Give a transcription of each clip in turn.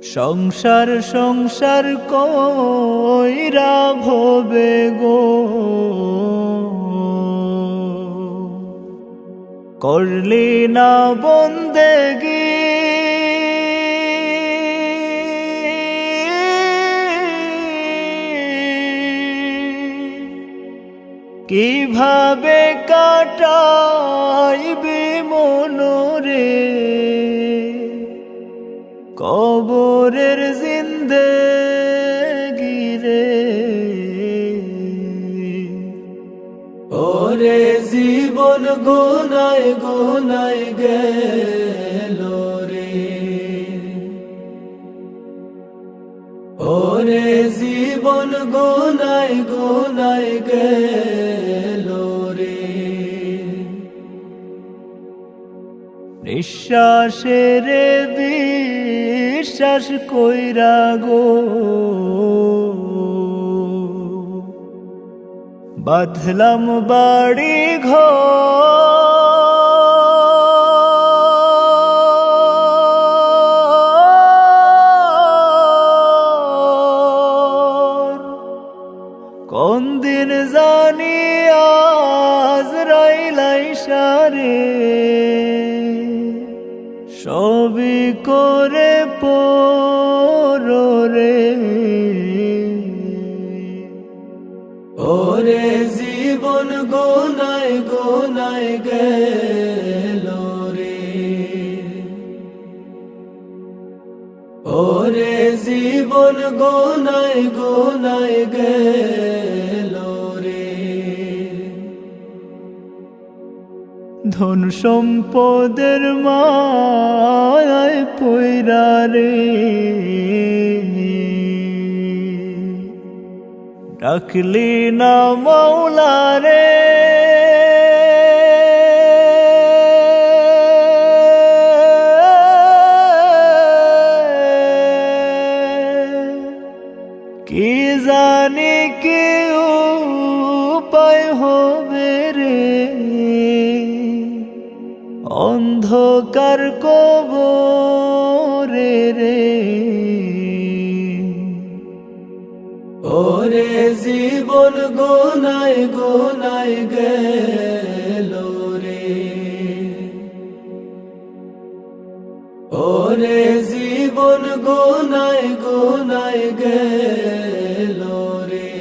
সংসার সংসার কইরা ভবে গো, করলি না বন্দেগি। কিভাবে কাটাইবি মনরে কবরের জিন্দেগি রে। ওরে জীবন গোনায় গোনায় গেল রে, ওরে জীবন গোনায় গোনায় গেল রে। নিঃশ্বাসের বিশ্বাস কইরা গো, বাঁধলাম বাড়ি ঘর। কোন দিন জানি আজরাইল আইসা রে, সবই করে পরে। ওরে জীবন গোনায় গোনায় গেল রে, ওরে জীবন গোনায় গোনায় গেল রে। ধন সম্পদের মায়ায় পইরা রে, ডাকলি না মাওলা রে। কি জানি কি উপায় হবে রে, অন্ধকার কবরে রে। ওরে জীবন গোনায় গোনায় গেল রে, ওরে জীবন গোনায় গোনায় গেল রে।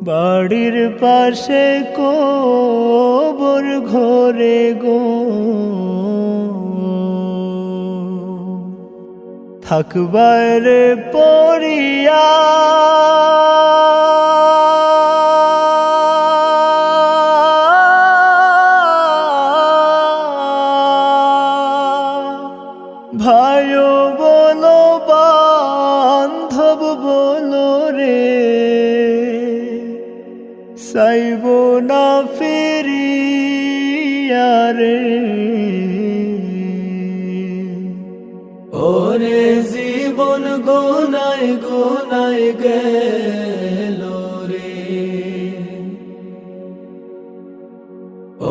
বাড়ির পাশে কবর ঘরে গো, থাকবার পড়িয়া। ভাইও বলো বান্ধব বলো রে, চাইব না ফিরিয়া রে। ওরে জীবন গোনায় গোনায় গেল রে,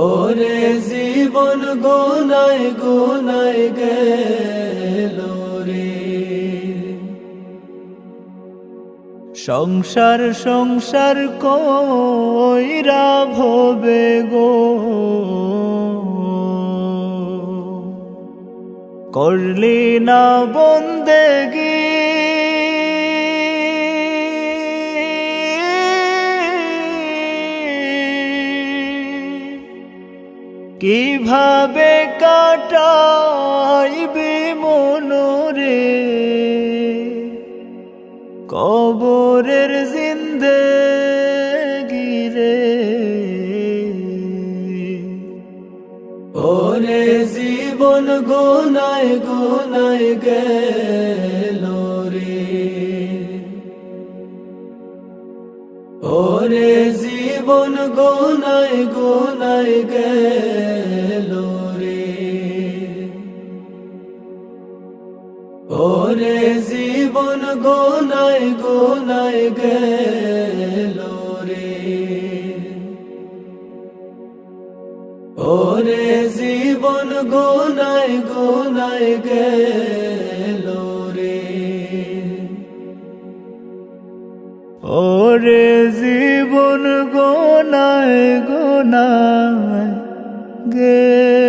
ওরে জীবন গোনায় গোনায় গেল রে। সংসার সংসার কইরা ভবে গো, করলি না বন্দেগি। কিভাবে কাটাইবি মনরে কবরের জিন্দেগি রে। ওরে জীবন গোনায় গোনায় গেল রে, ওরে জীবন গোনায় গোনায় গেল রে, ওরে জীবন গোনায় গোনায় গেল রে। ওরে জীবন গোনায় গোনায় গেল রে, ওরে জীবন গোনায় গোনায় গে